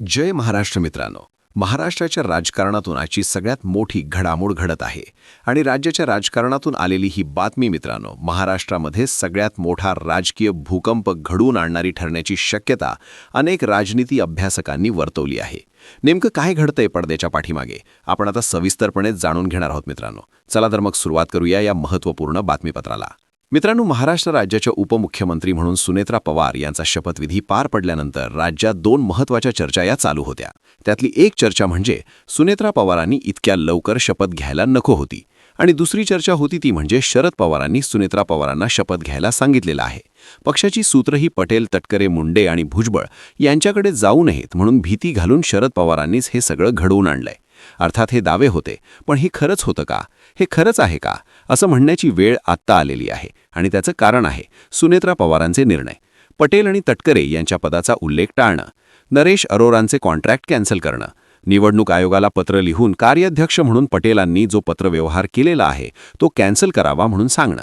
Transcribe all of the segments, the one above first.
जय महाराष्ट्र मित्रांनो. महाराष्ट्राच्या राजकारणातून आजची सगळ्यात मोठी घडामोड घडत आहे आणि राज्याच्या राजकारणातून आलेली ही बातमी मित्रांनो महाराष्ट्रामध्ये सगळ्यात मोठा राजकीय भूकंप घडवून आणणारी ठरण्याची शक्यता अनेक राजनीती अभ्यासकांनी वर्तवली आहे. नेमकं काय घडतंय पडद्याच्या पाठीमागे आपण आता सविस्तरपणे जाणून घेणार आहोत मित्रांनो. चला तर मग सुरुवात करूया या महत्त्वपूर्ण बातमीपत्राला. मित्रांनो, महाराष्ट्र राज्याच्या उपमुख्यमंत्री म्हणून सुनेत्रा पवार यांचा शपथविधी पार पडल्यानंतर राज्यात दोन महत्त्वाच्या चर्चा या चालू होत्या. त्यातली एक चर्चा म्हणजे सुनेत्रा पवारांनी इतक्या लवकर शपथ घ्यायला नको होती आणि दुसरी चर्चा होती ती म्हणजे शरद पवारांनी सुनेत्रा पवारांना शपथ घ्यायला सांगितलेलं आहे. पक्षाची सूत्रही पटेल, तटकरे, मुंडे आणि भुजबळ यांच्याकडे जाऊ नयेत म्हणून भीती घालून शरद पवारांनीच हे सगळं घडवून आणलंय. अर्थात हे दावे होते, पण हे खरंच होतं का, हे खरंच आहे का असं म्हणण्याची वेळ आत्ता आलेली आहे आणि त्याचं कारण आहे सुनेत्रा पवारांचे निर्णय. पटेल आणि तटकरे यांच्या पदाचा उल्लेख टाळणं, नरेश अरोरांचे कॉन्ट्रॅक्ट कॅन्सल करणं, निवडणूक आयोगाला पत्र लिहून कार्याध्यक्ष म्हणून पटेलांनी जो पत्रव्यवहार केलेला आहे तो कॅन्सल करावा म्हणून सांगणं.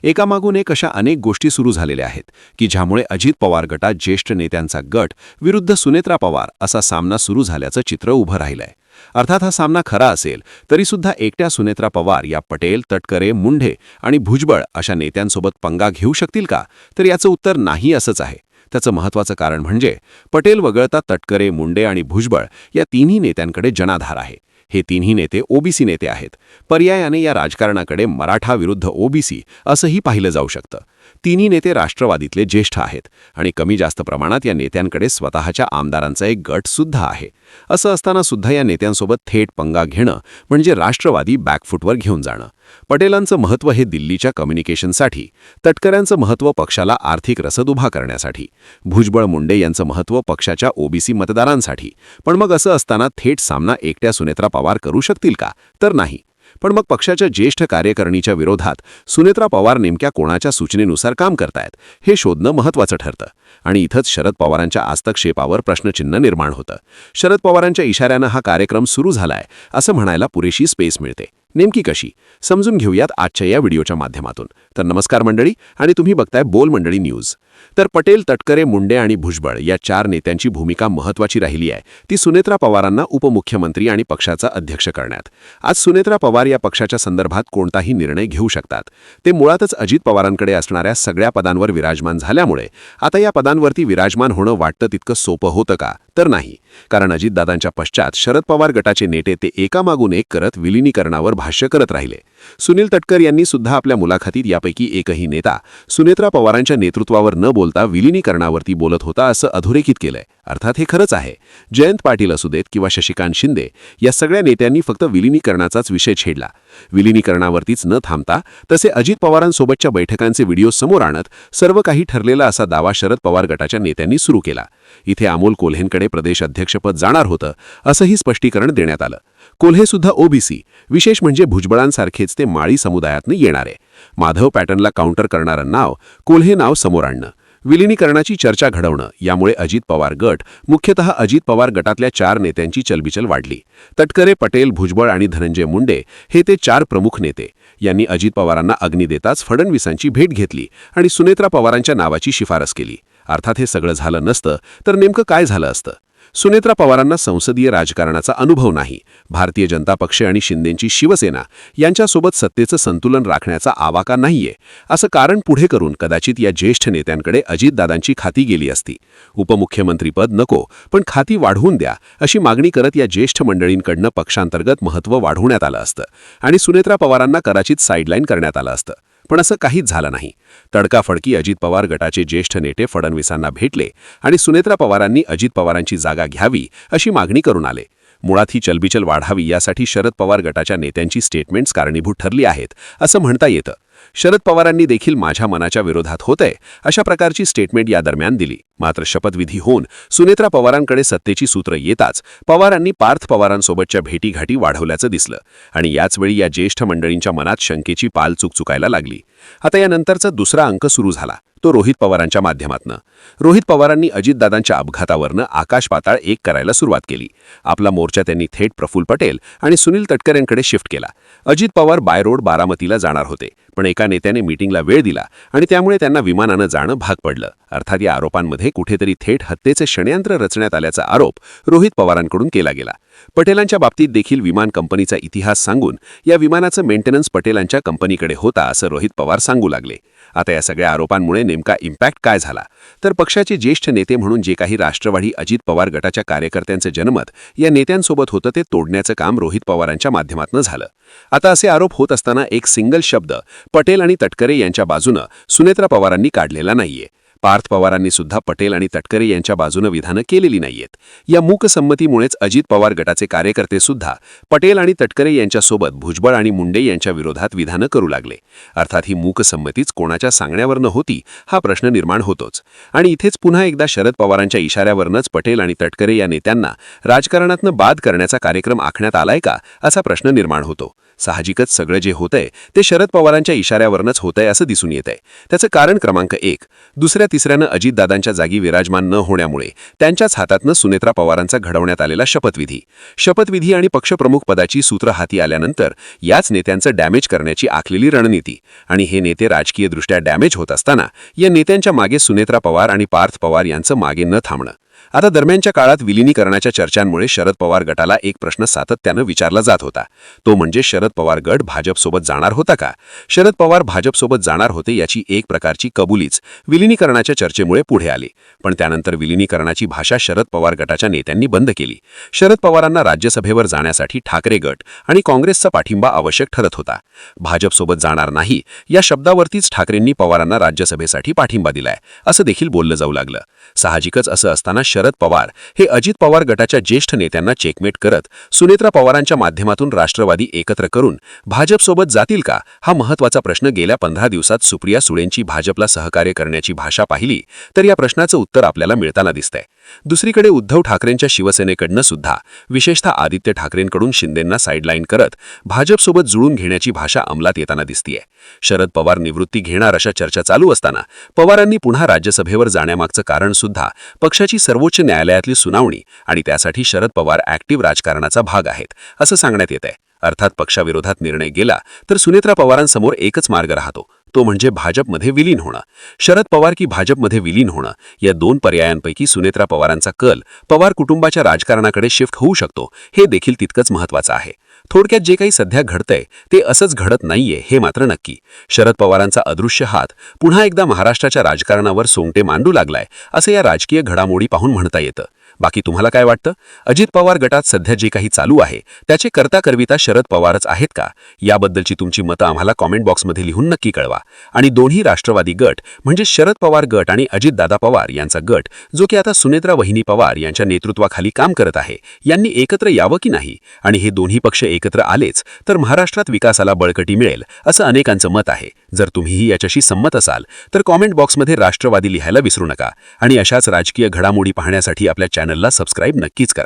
एकामागून एक अशा अनेक गोष्टी सुरू झालेल्या आहेत की ज्यामुळे अजित पवार गटात ज्येष्ठ नेत्यांचा गट विरुद्ध सुनेत्रा पवार असा सामना सुरू झाल्याचं चित्र उभं राहिलंय. अर्थात हा सामना खरा असेल तरीसुद्धा एकट्या सुनेत्रा पवार या पटेल, तटकरे, मुंढे आणि भुजबळ अशा नेत्यांसोबत पंगा घेऊ शकतील का, तर याचं उत्तर नाही असंच आहे. त्याचं महत्त्वाचं कारण म्हणजे पटेल वगळता तटकरे, मुंडे आणि भुजबळ या तिन्ही नेत्यांकडे जनाधार आहे. हे तिन्ही नेते ओबीसी नेते आहेत. पर्यायाने या राजकारणाकडे मराठा विरुद्ध ओबीसी असंही पाहिलं जाऊ शकतं. तिन्ही नेते राष्ट्रवादीतले ज्येष्ठ आहेत आणि कमी जास्त प्रमाणात या नेत्यांकडे स्वतःच्या आमदारांचा एक गट सुद्धा आहे. असं असताना सुद्धा या नेत्यांसोबत थेट पंगा घेणं म्हणजे राष्ट्रवादी बॅकफुटवर घेऊन जाणं. पटेलांचं महत्त्व हे दिल्लीच्या कम्युनिकेशनसाठी, तटकऱ्यांचं महत्त्व पक्षाला आर्थिक रसद उभा करण्यासाठी, भुजबळ, मुंडे यांचं महत्त्व पक्षाच्या ओबीसी मतदारांसाठी. पण मग असं असताना थेट सामना एकट्या सुनेत्रा पवार करू शकतील का, तर नाही. पण मग पक्षाच्या ज्येष्ठ कार्यकारिणीच्या विरोधात सुनेत्रा पवार नेमक्या कोणाच्या सूचनेनुसार काम करतायत हे शोधणं महत्त्वाचं ठरतं. आणि इथंच शरद पवारांच्या आस्तक्षेपावर प्रश्नचिन्ह निर्माण होतं. शरद पवारांच्या इशाऱ्यानं हा कार्यक्रम सुरू झालाय असं म्हणायला पुरेशी स्पेस मिळते. नेमकी कशी समजून घेऊयात आजच्या या व्हिडिओच्या माध्यमातून. तर नमस्कार मंडळी, आणि तुम्ही बघताय बोल मंडळी न्यूज. तर पटेल, तटकरे, मुंडे आणि भुजबळ या चार नेत्यांची भूमिका महत्त्वाची राहिली आहे ती सुनेत्रा पवारांना उपमुख्यमंत्री आणि पक्षाचा अध्यक्ष करण्यात. आज सुनेत्रा पवार या पक्षाच्या संदर्भात कोणताही निर्णय घेऊ शकतात. ते मुळातच अजित पवारांकडे असणाऱ्या सगळ्या पदांवर विराजमान झाल्यामुळे आता या पदांवरती विराजमान होणं वाटतं तितकं सोपं होतं का, तर नाही. कारण अजितदादांच्या पश्चात शरद पवार गटाचे नेते ते एकामागून एक करत विलिनीकरणावर भाष्य करत राहिले. सुनील तटकर यांनी सुद्धा आपल्या मुलाखतीत यापैकी एकही नेता सुनेत्रा पवारांच्या नेतृत्वावर न बोलता विलिनीकरणावरती बोलत होता असं अधोरेखित केलंय. अर्थात हे खरंच आहे. जयंत पाटील असू देत किंवा शशिकांत शिंदे या सगळ्या नेत्यांनी फक्त विलिनीकरणाचाच विषय छेडला. विलिनीकरणावरतीच न थांबता तसे अजित पवारांसोबतच्या बैठकांचे व्हिडिओ समोर आणत सर्व काही ठरलेला असा दावा शरद पवार गटाच्या नेत्यांनी सुरू केला. इथे अमोल कोल्हेंकडे प्रदेश अध्यक्षपद जाणार होतं असंही स्पष्टीकरण देण्यात आलं. कोल्हे सुद्धा ओबीसी, विशेष म्हणजे भुजबळांसारखेच ते माळी समुदायातनं येणारे. माधव पॅटर्नला काउंटर करणारं नाव, कोल्हे नाव समोर आणणं, विलिनीकरणाची चर्चा घडवणं, यामुळे अजित पवार गट, मुख्यतः अजित पवार गटातल्या चार नेत्यांची चलबिचल वाढली. तटकरे, पटेल, भुजबळ आणि धनंजय मुंडे हे ते चार प्रमुख नेते यांनी अजित पवारांना अग्नी देताच फडणवीसांची भेट घेतली आणि सुनेत्रा पवारांच्या नावाची शिफारस केली. अर्थात हे सगळं झालं नसतं तर नेमकं काय झालं असतं? सुनेत्रा पवारांना संसदीय राजकारणाचा अनुभव नाही. भारतीय जनता पक्ष आणि शिंदेंची शिवसेना यांच्यासोबत सत्तेचं संतुलन राखण्याचा आवाका नाहीये असं कारण पुढे करून कदाचित या ज्येष्ठ नेत्यांकडे अजितदादांची खाती गेली असती. उपमुख्यमंत्रीपद नको पण खाती वाढवून द्या अशी मागणी करत या ज्येष्ठ मंडळींकडनं पक्षांतर्गत महत्त्व वाढवण्यात आलं असतं आणि सुनेत्रा पवारांना कदाचित साईडलाईन करण्यात आलं असतं. पण असं काहीच झालं नाही. तडकाफडकी अजित पवार गटाचे ज्येष्ठ नेते फडणवीसांना भेटले आणि सुनेत्रा पवारांनी अजित पवारांची जागा घ्यावी अशी मागणी करून आले. मुळात ही चलबिचल वाढावी यासाठी शरद पवार गटाच्या नेत्यांची स्टेटमेंट्स कारणीभूत ठरली आहेत असं म्हणता येतं. शरद पवारांनी देखील माझ्या मनाच्या विरोधात होतंय अशा प्रकारची स्टेटमेंट या दरम्यान दिली. मात्र शपथविधी होऊन सुनेत्रा पवारांकडे सत्तेची सूत्र येताच पवारांनी पार्थ पवारांसोबतच्या भेटीघाटी वाढवल्याचं दिसलं आणि याचवेळी या ज्येष्ठ मंडळींच्या मनात शंकेची पाल चुकचुकायला लागली. आता यानंतरचा दुसरा अंक सुरू झाला तो रोहित पवारांच्या माध्यमातनं. रोहित पवारांनी अजितदादांच्या अपघातावरनं आकाश पाताळ एक करायला सुरुवात केली. आपला मोर्चा त्यांनी थेट प्रफुल्ल पटेल आणि सुनील तटकरेंकडे शिफ्ट केला. अजित पवार बाय रोड बारामतीला जाणार होते, पण एका नेत्याने मीटिंगला वेळ दिला आणि त्यामुळे त्यांना विमानानं जाणं भाग पडलं. अर्थात या आरोपांमध्ये कुठेतरी थेट हत्येचे षडयंत्र रचण्यात आल्याचा आरोप रोहित पवारांकडून केला गेला. पटेलांच्या बाबतीत देखील विमान कंपनीचा इतिहास सांगून या विमानाचं मेंटेनन्स पटेलांच्या कंपनीकडे होता असं रोहित पवार सांगू लागले. आता या सगळ्या आरोपांमुळे नेमका इम्पॅक्ट काय झाला, तर पक्षाचे ज्येष्ठ नेते म्हणून जे काही राष्ट्रवादी अजित पवार गटाच्या कार्यकर्त्यांचं जनमत या नेत्यांसोबत होतं ते तोडण्याचं काम रोहित पवारांच्या माध्यमातून झालं. आता असे आरोप होत असताना एक सिंगल शब्द पटेल आणि तटकरे यांच्या बाजूनं सुनेत्रा पवारांनी काढलेला नाहीये. पार्थ पवारांनी सुद्धा पटेल आणि तटकरे यांच्या बाजूनं विधानं केलेली नाहीयेत. या मूकसंमतीमुळेच अजित पवार गटाचे कार्यकर्ते सुद्धा पटेल आणि तटकरे यांच्यासोबत भुजबळ आणि मुंडे यांच्या विरोधात विधानं करू लागले. अर्थात ही मूकसंमतीच कोणाच्या सांगण्यावरनं होती हा प्रश्न निर्माण होतोच. आणि इथेच पुन्हा एकदा शरद पवारांच्या इशाऱ्यावरनंच पटेल आणि तटकरे या नेत्यांना राजकारणातनं बाद करण्याचा कार्यक्रम आखण्यात आलाय का असा प्रश्न निर्माण होतो. साहजिकच सगळं जे होतंय ते शरद पवारांच्या इशाऱ्यावरनंच होतंय असं दिसून येतंय. त्याचं कारण क्रमांक 1, दुसऱ्या तिसऱ्यानं अजितदादांच्या जागी विराजमान न होण्यामुळे त्यांच्याच हातातनं सुनेत्रा पवारांचा घडवण्यात आलेला शपथविधी आणि पक्षप्रमुख पदाची सूत्र हाती आल्यानंतर याच नेत्यांचं डॅमेज करण्याची आखलेली रणनीती. आणि हे नेते राजकीयदृष्ट्या डॅमेज होत असताना या नेत्यांच्या मागे सुनेत्रा पवार आणि पार्थ पवार यांचं मागे न थांबणं. आता दरम्यानच्या काळात विलिनीकरणाच्या चर्चांमुळे शरद पवार गटाला एक प्रश्न सातत्यानं विचारला जात होता. तो म्हणजे शरद पवार गट भाजपसोबत जाणार होता का? शरद पवार भाजपसोबत जाणार होते याची एक प्रकारची कबुलीच विलिनीकरणाच्या चर्चेमुळे पुढे आली. पण त्यानंतर विलिनीकरणाची भाषा शरद पवार गटाच्या नेत्यांनी बंद केली. शरद पवारांना राज्यसभेवर जाण्यासाठी ठाकरे गट आणि काँग्रेसचा पाठिंबा आवश्यक ठरत होता. भाजपसोबत जाणार नाही या शब्दावरतीच ठाकरेंनी पवारांना राज्यसभेसाठी पाठिंबा दिलाय असं देखील बोललं जाऊ लागलं. साहजिकच असं असताना शरद पवार हे अजित पवार गटाच्या ज्येष्ठ नेत्यांना चेकमेट करत सुनेत्रा पवारांच्या माध्यमातून राष्ट्रवादी एकत्र करून भाजपसोबत जातील का हा महत्त्वाचा प्रश्न गेल्या 15 दिवसात सुप्रिया सुळेंची भाजपला सहकार्य करण्याची भाषा पाहिली तर या प्रश्नाचं उत्तर आपल्याला मिळताना दिसतंय. दुसरीकडे उद्धव ठाकरेंच्या शिवसेनेकडनं सुद्धा विशेषतः आदित्य ठाकरेंकडून शिंदेंना साईडलाईन करत भाजपसोबत जुळून घेण्याची भाषा अंमलात येताना दिसतीये. शरद पवार निवृत्ती घेणार अशा चर्चा चालू असताना पवारांनी पुन्हा राज्यसभेवर जाण्यामागचं कारण सुद्धा पक्षाची सर्वोच्च न्यायालयातली सुनावणी आणि त्यासाठी शरद पवार ॲक्टिव्ह राजकारणाचा भाग आहेत असं सांगण्यात येतंय. अर्थात पक्षाविरोधात निर्णय गेला तर सुनेत्रा पवारांसमोर एकच मार्ग राहतो, तो म्हणजे भाजपमध्ये विलीन होणं. शरद पवार की भाजपमध्ये विलीन होणं या दोन पर्यायांपैकी सुनेत्रा पवारांचा कल पवार कुटुंबाच्या राजकारणाकडे शिफ्ट होऊ शकतो हे देखील तितकंच महत्त्वाचं आहे. थोडक्यात जे काही सध्या घडतंय ते असंच घडत नाहीये हे मात्र नक्की. शरद पवारांचा अदृश्य हात पुन्हा एकदा महाराष्ट्राच्या राजकारणावर सोंगटे मांडू लागलाय असं या राजकीय घडामोडी पाहून म्हणता येतं. बाकी तुम्हाला काय वाटतं? अजित पवार गटात सध्या जे काही चालू आहे त्याचे करता करविता शरद पवारच आहेत का? याबद्दलची तुमची मतं आम्हाला कॉमेंट बॉक्समध्ये लिहून नक्की कळवा. आणि दोन्ही राष्ट्रवादी गट म्हणजे शरद पवार गट आणि अजितदादा पवार यांचा गट जो की आता सुनेत्रा वहिनी पवार यांच्या नेतृत्वाखाली काम करत आहे यांनी एकत्र यावं की नाही? आणि हे दोन्ही पक्ष एकत्र आलेच तर महाराष्ट्रात विकासाला बळकटी मिळेल असं अनेकांचं मत आहे. जर तुम्हीही याच्याशी संमत असाल तर कॉमेंट बॉक्समध्ये राष्ट्रवादी लिहायला विसरू नका. आणि अशाच राजकीय घडामोडी पाहण्यासाठी आपल्या चॅनलला सबस्क्राईब नक्कीच करा.